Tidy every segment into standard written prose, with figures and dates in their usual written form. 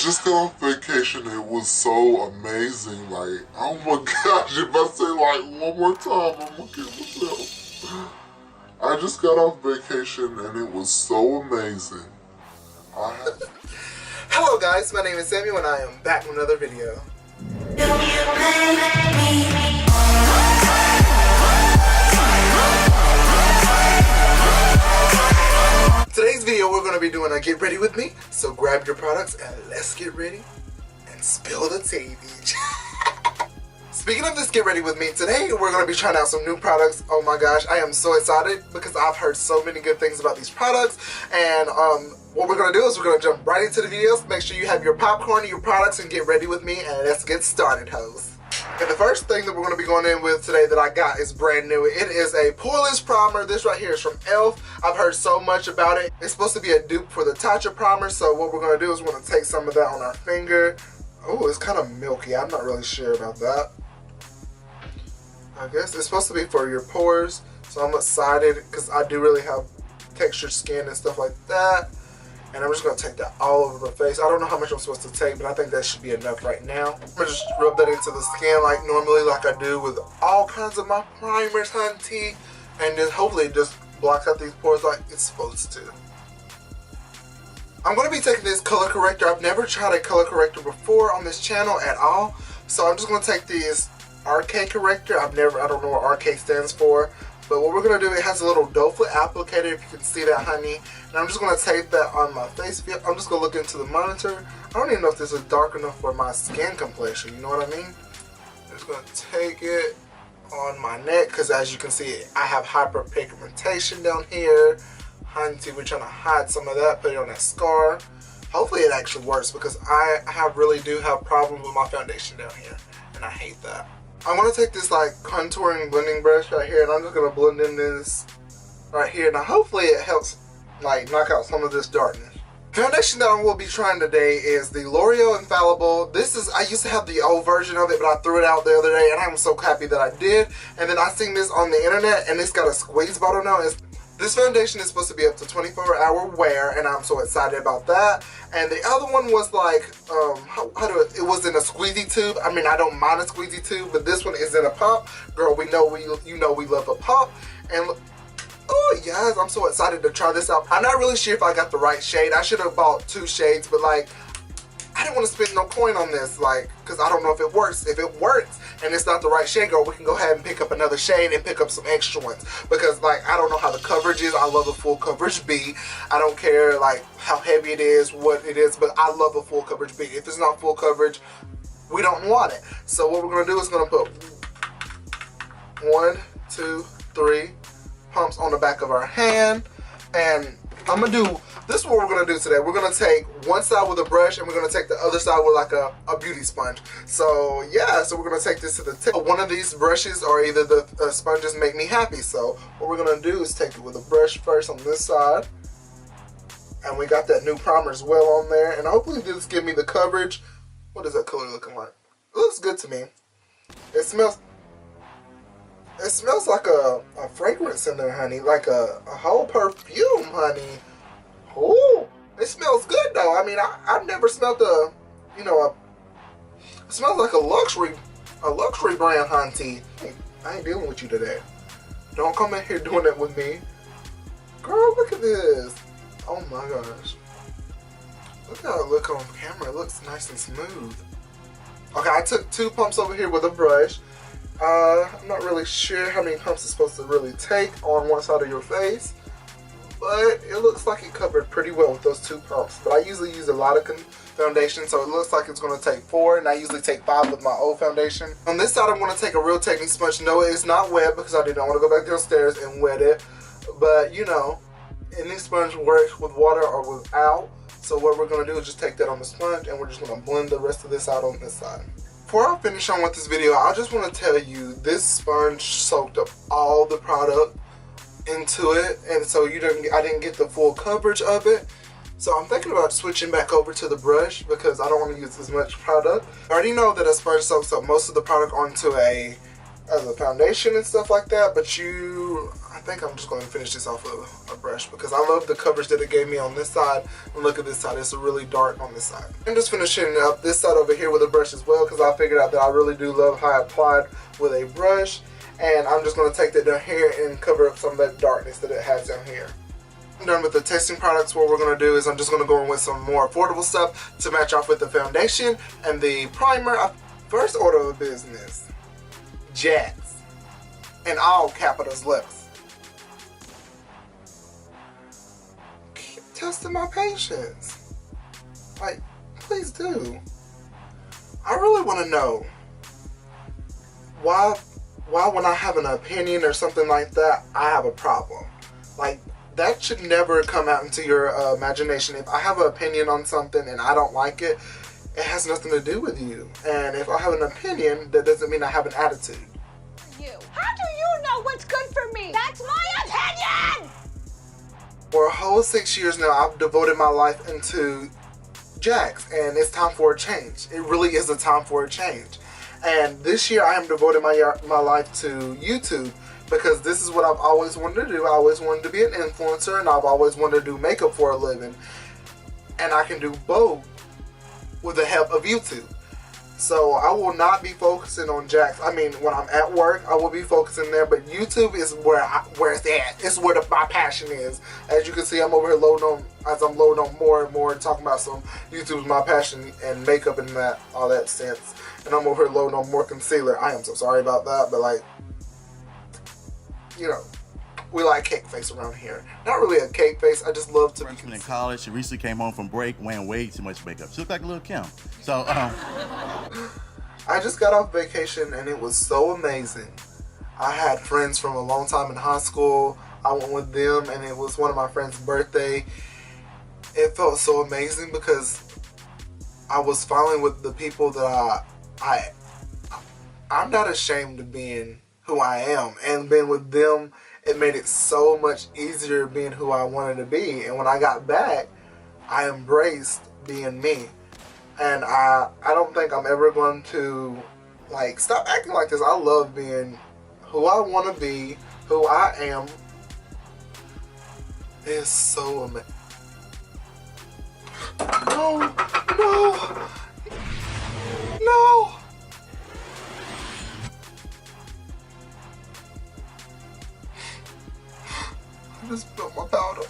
just got off vacation. It was so amazing. Like, oh my gosh, if I say like one more time, I'm gonna kill myself. I just got off vacation and it was so amazing. Hello guys, my name is Samuel and I am back with another video. Today's video we're going to be doing a get ready with me, so grab your products and let's get ready and spill the tea, bitch. Speaking of this get ready with me, today we're going to be trying out some new products. Oh my gosh, I am so excited because I've heard so many good things about these products, and what we're going to do is we're going to jump right into the videos. Make sure you have your popcorn and your products and get ready with me, and let's get started, hoes. And the first thing that we're going to be going in with today that I got is brand new. It is a poreless primer. This right here is from e.l.f. I've heard so much about it. It's supposed to be a dupe for the Tatcha primer, so what we're going to do is we're going to take some of that on our finger. Oh, it's kind of milky. I'm not really sure about that. I guess it's supposed to be for your pores, so I'm excited because I do really have textured skin and stuff like that. And I'm just going to take that all over the face. I don't know how much I'm supposed to take, but I think that should be enough right now. I'm going to just rub that into the skin like normally, like I do with all kinds of my primers, hunty. And then hopefully it just blocks out these pores like it's supposed to. I'm going to be taking this color corrector. I've never tried a color corrector before on this channel at all. So I'm just going to take this RK corrector. I don't know what RK stands for. But what we're going to do, it has a little doe foot applicator, if you can see that, honey. And I'm just going to tape that on my face. I'm just going to look into the monitor. I don't even know if this is dark enough for my skin complexion, you know what I mean? I'm just going to take it on my neck, because as you can see, I have hyperpigmentation down here. Hunty, we're trying to hide some of that, put it on that scar. Hopefully it actually works, because I really do have problems with my foundation down here, and I hate that. I'm going to take this like contouring blending brush right here, and I'm just going to blend in this right here. Now hopefully it helps like knock out some of this darkness. Foundation that I will be trying today is the L'Oreal Infallible. This is, I used to have the old version of it, but I threw it out the other day and I'm so happy that I did. And then I seen this on the internet and it's got a squeeze bottle now. This foundation is supposed to be up to 24-hour wear, and I'm so excited about that. And the other one was like, it was in a squeezy tube. I mean, I don't mind a squeezy tube, but this one is in a pump. Girl, we love a pump. And oh yes, I'm so excited to try this out. I'm not really sure if I got the right shade. I should have bought 2 shades, but like, I didn't want to spend no coin on this, like, because I don't know if it works. If it works and it's not the right shade, girl, we can go ahead and pick up another shade and pick up some extra ones. Because, like, I don't know how the coverage is. I love a full coverage B. I don't care, like, how heavy it is, what it is, but I love a full coverage B. If it's not full coverage, we don't want it. So what we're going to do is going to put 1, 2, 3 pumps on the back of our hand. And I'm going to do, this is what we're going to do today. We're going to take one side with a brush and we're going to take the other side with like a beauty sponge. So yeah, so we're going to take this to the tip. One of these brushes or either the sponges make me happy. So what we're going to do is take it with a brush first on this side. And we got that new primer as well on there. And hopefully this give me the coverage. What is that color looking like? It looks good to me. It smells like a fragrance in there, honey. Like a whole perfume, honey. Ooh, it smells good though. I mean, I've never smelled it smells like a luxury brand, hunty. I ain't dealing with you today. Don't come in here doing that with me. Girl, look at this. Oh my gosh. Look how it looks on camera. It looks nice and smooth. Okay, I took 2 pumps over here with a brush. I'm not really sure how many pumps it's supposed to really take on one side of your face, but it looks like it covered pretty well with those 2 pumps. But I usually use a lot of foundation, so it looks like it's going to take 4, and I usually take 5 with my old foundation. On this side, I'm going to take a real technique sponge. No, it's not wet because I did not want to go back downstairs and wet it, but you know, any sponge works with water or without. So what we're going to do is just take that on the sponge, and we're just going to blend the rest of this out on this side. Before I finish on with this video, I just want to tell you this sponge soaked up all the product into it, and so I didn't get the full coverage of it. So I'm thinking about switching back over to the brush because I don't want to use as much product. I already know that a sponge soaks up most of the product onto as a foundation and stuff like that, but I think I'm just going to finish this off with a brush because I love the coverage that it gave me on this side. And look at this side, it's really dark on this side. I'm just finishing up this side over here with a brush as well because I figured out that I really do love how I applied with a brush. And I'm just going to take that down here and cover up some of that darkness that it has down here. I'm done with the testing products. What we're going to do is I'm just going to go in with some more affordable stuff to match off with the foundation and the primer. First order of business, Jax, in all capitals letters. Keep testing my patience. Like, please do. I really want to know why when I have an opinion or something like that, I have a problem. Like, that should never come out into your imagination. If I have an opinion on something and I don't like it, it has nothing to do with you. And if I have an opinion, that doesn't mean I have an attitude. You. How do you know what's good for me? That's my opinion! For a whole 6 years now, I've devoted my life into Jax, and it's time for a change. It really is a time for a change. And this year I am devoting my life to YouTube because this is what I've always wanted to do. I always wanted to be an influencer, and I've always wanted to do makeup for a living. And I can do both with the help of YouTube. So I will not be focusing on Jax. I mean, when I'm at work, I will be focusing there, but YouTube is where it's at. It's where my passion is. As you can see, I'm over here loading on more and more, talking about some YouTube's my passion and makeup and all that sense. And I'm over here loading on more concealer. I am so sorry about that, but like, you know, we like cake face around here. Not really a cake face, I just love to be in college. She recently came home from break wearing way too much makeup. She looked like a little Kim. So, I just got off vacation and it was so amazing. I had friends from a long time in high school. I went with them and it was one of my friends' birthday. It felt so amazing because I was finally with the people that I'm not ashamed of being who I am, and being with them, it made it so much easier being who I wanted to be. And when I got back, I embraced being me. And I don't think I'm ever going to like stop acting like this. I love being who I want to be, who I am. It's so amazing. No, no, no. I just spilled my powder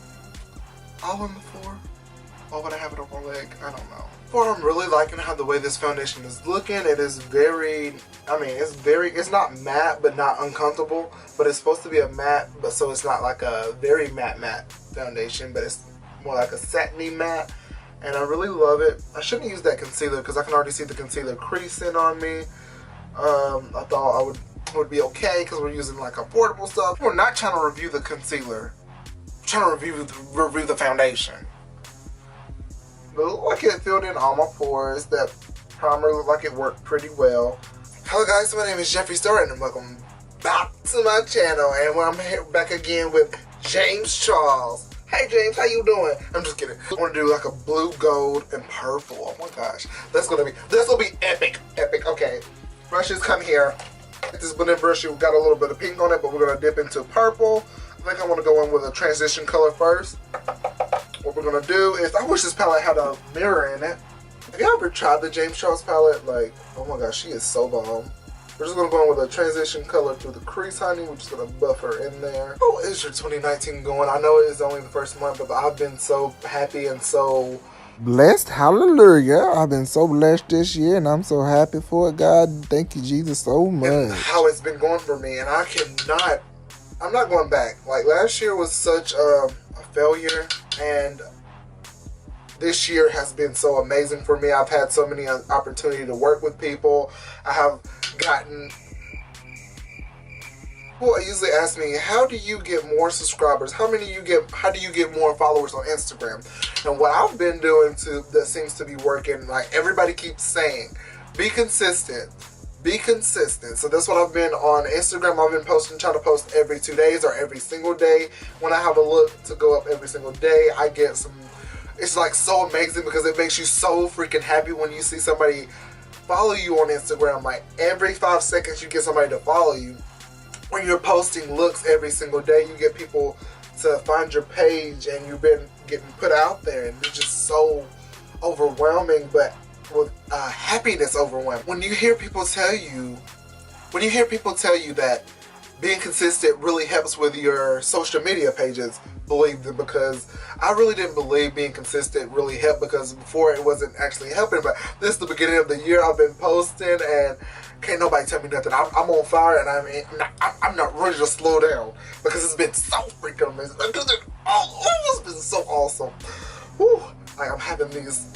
all on the floor. Why would I have it on my leg? I don't know. But I'm really liking how the way this foundation is looking. It is very, it's not matte but not uncomfortable. But it's supposed to be a matte, but so it's not like a very matte foundation, but it's more like a satiny matte. And I really love it. I shouldn't use that concealer because I can already see the concealer creasing on me. I thought I would be okay because we're using like affordable stuff. We're not trying to review the concealer. We're trying to review the foundation. But it looked like it filled in all my pores. That primer looked like it worked pretty well. Hello guys, my name is Jeffrey Starr and welcome back to my channel. And I'm here back again with James Charles. Hey James, how you doing? I'm just kidding. I want to do like a blue, gold, and purple. Oh my gosh, this gonna be epic. Okay, brushes come here. This blending brush, you got a little bit of pink on it, but we're gonna dip into purple. I think I want to go in with a transition color first. What we're gonna do is, I wish this palette had a mirror in it. Have you ever tried the James Charles palette? Like, oh my gosh, she is so bomb. We're just gonna go in with a transition color through the crease, honey. We're just gonna buff her in there. Oh, is your 2019 going? I know it is only the first month, but I've been so happy and so blessed. Hallelujah. I've been so blessed this year and I'm so happy for it. God, thank you, Jesus, so much. And how it's been going for me, and I'm not going back. Like, last year was such a failure, and this year has been so amazing for me. I've had so many opportunities to work with people. I have gotten, people usually ask me, how do you get more subscribers? How do you get more followers on Instagram? And what I've been doing that seems to be working, like everybody keeps saying, be consistent. Be consistent. So that's what I've been on Instagram. I've been trying to post every 2 days or every single day. When I have a look to go up every single day, I get some, it's like so amazing because it makes you so freaking happy when you see somebody follow you on Instagram. Like every 5 seconds you get somebody to follow you. when you're posting looks every single day, you get people to find your page and you've been getting put out there, and it's just so overwhelming, but with happiness overwhelming. When you hear people tell you that being consistent really helps with your social media pages, believe them, because I really didn't believe being consistent really helped, because before it wasn't actually helping. But this is the beginning of the year. I've been posting and can't nobody tell me nothing. I'm on fire, and I'm not ready to slow down because it's been so freaking amazing. It's been so awesome. Woo. Like, I'm having these.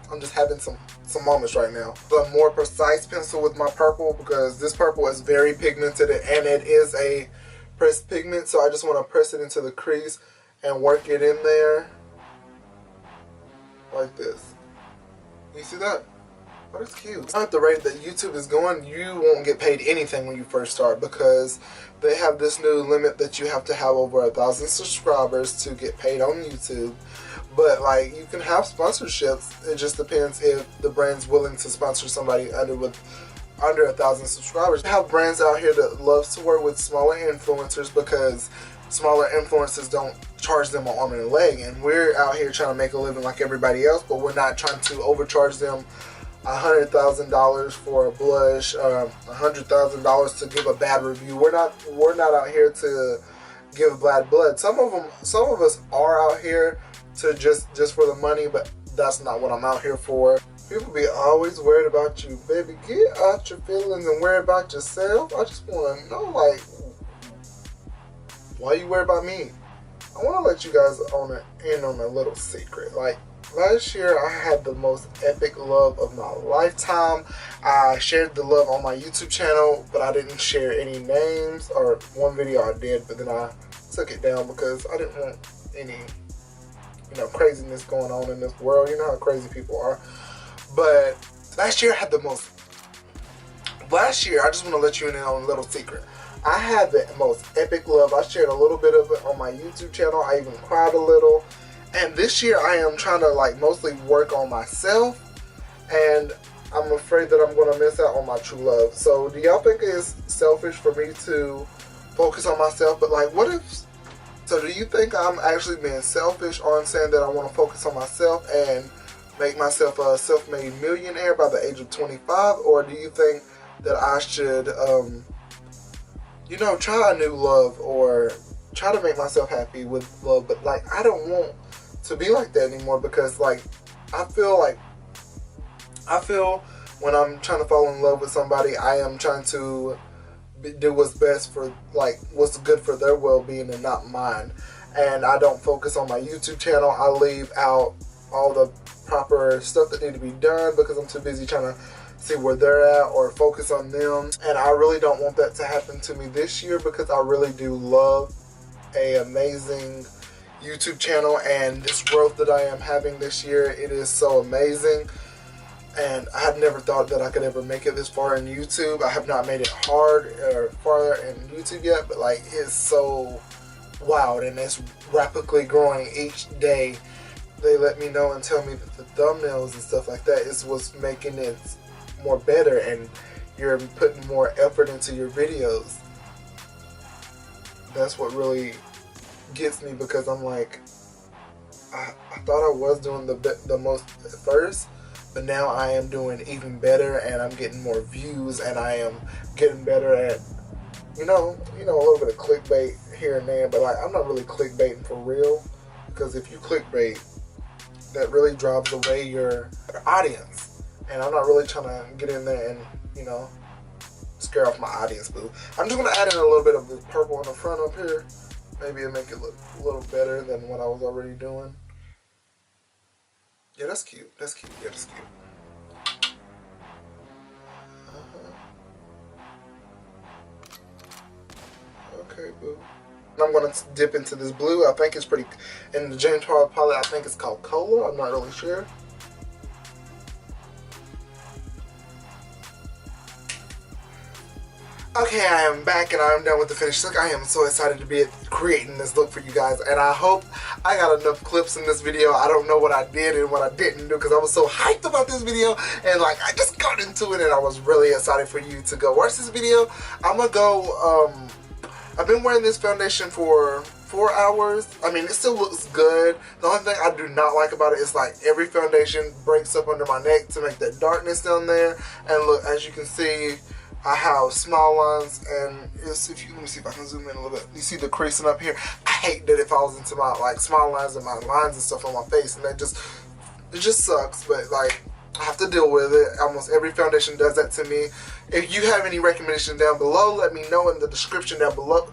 I'm just having some moments right now. The more precise pencil with my purple, because this purple is very pigmented and it is a pressed pigment, so I just want to press it into the crease and work it in there like this. You see that? Oh, that's cute. At the rate that YouTube is going, you won't get paid anything when you first start, because they have this new limit that you have to have over 1,000 subscribers to get paid on YouTube. But like, you can have sponsorships. It just depends if the brand's willing to sponsor somebody under 1,000 subscribers. I have brands out here that loves to work with smaller influencers, because smaller influencers don't charge them an arm and a leg, and we're out here trying to make a living like everybody else, but we're not trying to overcharge them $100,000 for a blush, $100,000 to give a bad review. We're not out here to give bad blood. Some of us are out here to just for the money, but that's not what I'm out here for. People be always worried about you. Baby, get out your feelings and worry about yourself. I just want to know, like, why you worry about me? I want to let you guys in on a little secret. Like, last year I had the most epic love of my lifetime. I shared the love on my YouTube channel, but I didn't share any names, or one video I did, but then I took it down because I didn't want any, craziness going on in this world. You know how crazy people are. But last year I had the most. Last year, I just want to let you in on a little secret. I had the most epic love. I shared a little bit of it on my YouTube channel. I even cried a little. And this year I am trying to mostly work on myself, and I'm afraid that I'm going to miss out on my true love. So do y'all think it's selfish for me to focus on myself? But what if, so do you think I'm actually being selfish on saying that I want to focus on myself and make myself a self-made millionaire by the age of 25? Or do you think that I should, try a new love, or try to make myself happy with love? But I don't want to be like that anymore, because I feel when I'm trying to fall in love with somebody, I am trying to do what's best for what's good for their well-being and not mine. And I don't focus on my YouTube channel. I leave out all the proper stuff that need to be done because I'm too busy trying to see where they're at or focus on them. And I really don't want that to happen to me this year, because I really do love an amazing YouTube channel, and this growth that I am having this year, it is so amazing. And I had never thought that I could ever make it this far in YouTube. I have not made it hard or farther in YouTube yet, but it's so wild, and it's rapidly growing each day. They let me know and tell me that the thumbnails and stuff like that is what's making it more better, and you're putting more effort into your videos. That's what really gets me, because I'm I thought I was doing the most at first, but now I am doing even better, and I'm getting more views, and I am getting better at a little bit of clickbait here and there. But I'm not really clickbaiting for real, because if you clickbait, that really drives away your audience, and I'm not really trying to get in there and scare off my audience, boo. I'm just gonna add in a little bit of this purple in the front up here. Maybe it'll make it look a little better than what I was already doing. Yeah, that's cute. That's cute. Yeah, that's cute. Okay, boo. I'm going to dip into this blue. I think it's pretty, in the James Harlow palette, I think it's called Cola. I'm not really sure. Okay, I am back and I'm done with the finished look. I am so excited to be creating this look for you guys, and I hope I got enough clips in this video. I don't know what I did and what I didn't do because I was so hyped about this video, and like I just got into it and I was really excited for you to go watch this video. I'm gonna go, I've been wearing this foundation for 4 hours. I mean, it still looks good. The only thing I do not like about it is like every foundation breaks up under my neck to make that darkness down there. And look, as you can see, I have small lines, and let me see if I can zoom in a little bit. You see the creasing up here? I hate that it falls into my like small lines and my lines and stuff on my face, and it just sucks. But like, I have to deal with it. Almost every foundation does that to me. If you have any recommendations down below, let me know in the description down below.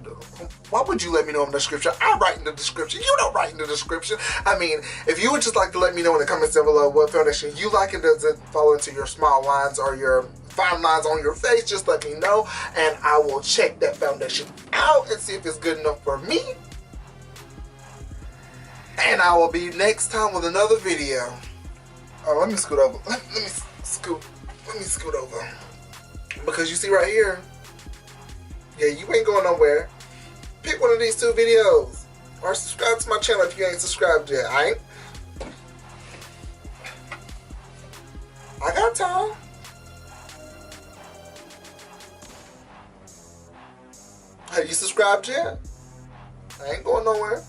Why would you let me know in the description? I write in the description. You don't write in the description. I mean, if you would just like to let me know in the comments down below what foundation you like and does it fall into your small lines or your fine lines on your face, just let me know and I will check that foundation out and see if it's good enough for me. And I will be next time with another video. Oh, let me scoot over. Let me scoot over. Because you see right here, yeah, you ain't going nowhere. Pick one of these 2 videos. Or subscribe to my channel if you ain't subscribed yet. I got time. Have you subscribed yet? I ain't going nowhere.